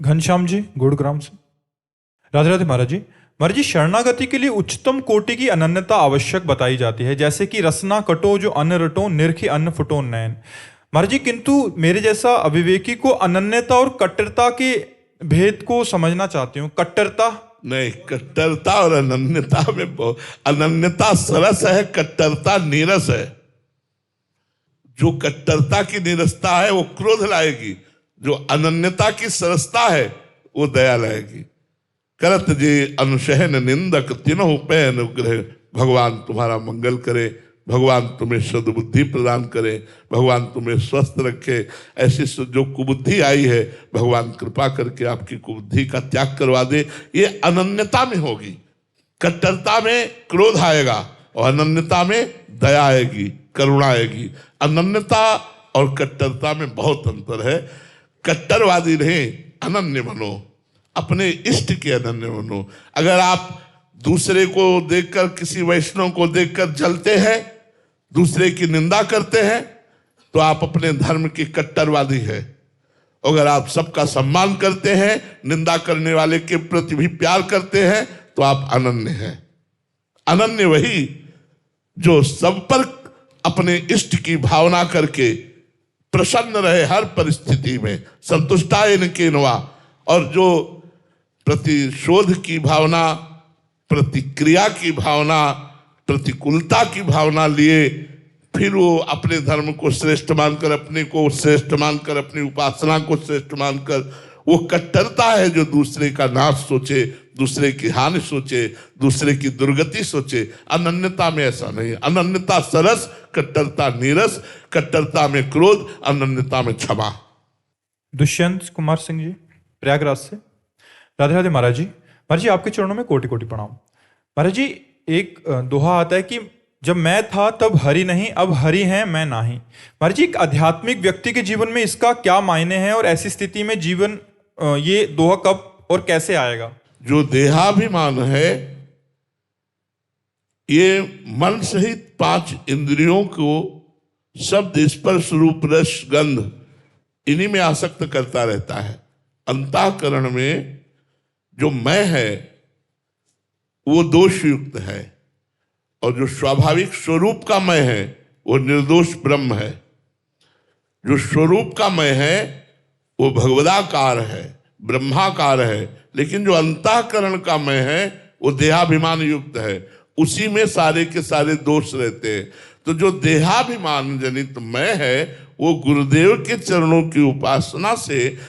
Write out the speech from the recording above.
घनश्याम जी गुड़ग्राम से। राधे राधे महाराज जी। महाराज जी, शरणागति के लिए उच्चतम कोटि की अनन्यता आवश्यक बताई जाती है, जैसे कि रसना कटो जो अन्न रटो निरखी अन्न फुटो नयन। महाराज जी, किंतु मेरे जैसा अविवेकी को अनन्यता और कट्टरता के भेद को समझना चाहती हूँ। कट्टरता नहीं, कट्टरता और अनन्यता में बहुत, अनन्यता सरस है, कट्टरता नीरस है। जो कट्टरता की नीरसता है वो क्रोध लाएगी, जो अनन्यता की सरसता है वो दया लाएगी। करत जी अनुशहन निंदक तीनों पे अनुग्रह, भगवान तुम्हारा मंगल करे, भगवान तुम्हें सद्बुद्धि प्रदान करे, भगवान तुम्हें स्वस्थ रखे। ऐसी जो कुबुद्धि आई है, भगवान कृपा करके आपकी कुबुद्धि का त्याग करवा दे। ये अनन्यता में होगी। कट्टरता में क्रोध आएगा और अनन्यता में दया आएगी, करुणा आएगी। अनन्यता और कट्टरता में बहुत अंतर है। कट्टरवादी नहीं, अनन्य बनो, अपने इष्ट के अनन्य बनो। अगर आप दूसरे को देखकर, किसी वैष्णव को देखकर जलते हैं, दूसरे की निंदा करते हैं, तो आप अपने धर्म की कट्टरवादी है। अगर आप सबका सम्मान करते हैं, निंदा करने वाले के प्रति भी प्यार करते हैं, तो आप अनन्य हैं। अनन्य वही जो सब पर अपने इष्ट की भावना करके प्रसन्न रहे, हर परिस्थिति में संतुष्टाय इनके नवा, और जो प्रतिशोध की भावना, प्रतिक्रिया की भावना, प्रतिकूलता की भावना लिए फिर वो अपने धर्म को श्रेष्ठ मानकर, अपने को श्रेष्ठ मानकर, अपनी उपासना को श्रेष्ठ मानकर, वो कट्टरता है जो दूसरे का नाश सोचे, दूसरे की हानि सोचे, दूसरे की दुर्गति सोचे। अनन्यता में ऐसा नहीं। अनन्यता सरस, कट्टरता नीरस। कट्टरता में क्रोध, अनन्यता में क्षमा। दुष्यंत कुमार सिंह जी प्रयागराज से। राधे राधे महाराज जी। महाराज जी, आपके चरणों में कोटि कोटि प्रणाम। महाराज जी, एक दोहा आता है कि जब मैं था तब हरि नहीं, अब हरि हैं मैं नाही। महाराज जी, एक आध्यात्मिक व्यक्ति के जीवन में इसका क्या मायने हैं, और ऐसी स्थिति में जीवन ये दोहा कब और कैसे आएगा? जो देहाभिमान है, ये मन सहित 5 इंद्रियों को शब्द, स्पर्श, रूप, रस, गंध, इन्हीं में आसक्त करता रहता है। अंतःकरण में जो मैं है वो दोष युक्त है, और जो स्वाभाविक स्वरूप का मैं है वो निर्दोष ब्रह्म है। जो स्वरूप का मैं है वो भगवदाकार है, ब्रह्माकार है। लेकिन जो अंतःकरण का मैं है वो देहाभिमान युक्त है, उसी में सारे के सारे दोष रहते हैं। तो जो देहाभिमान जनित मैं है वो गुरुदेव के चरणों की उपासना से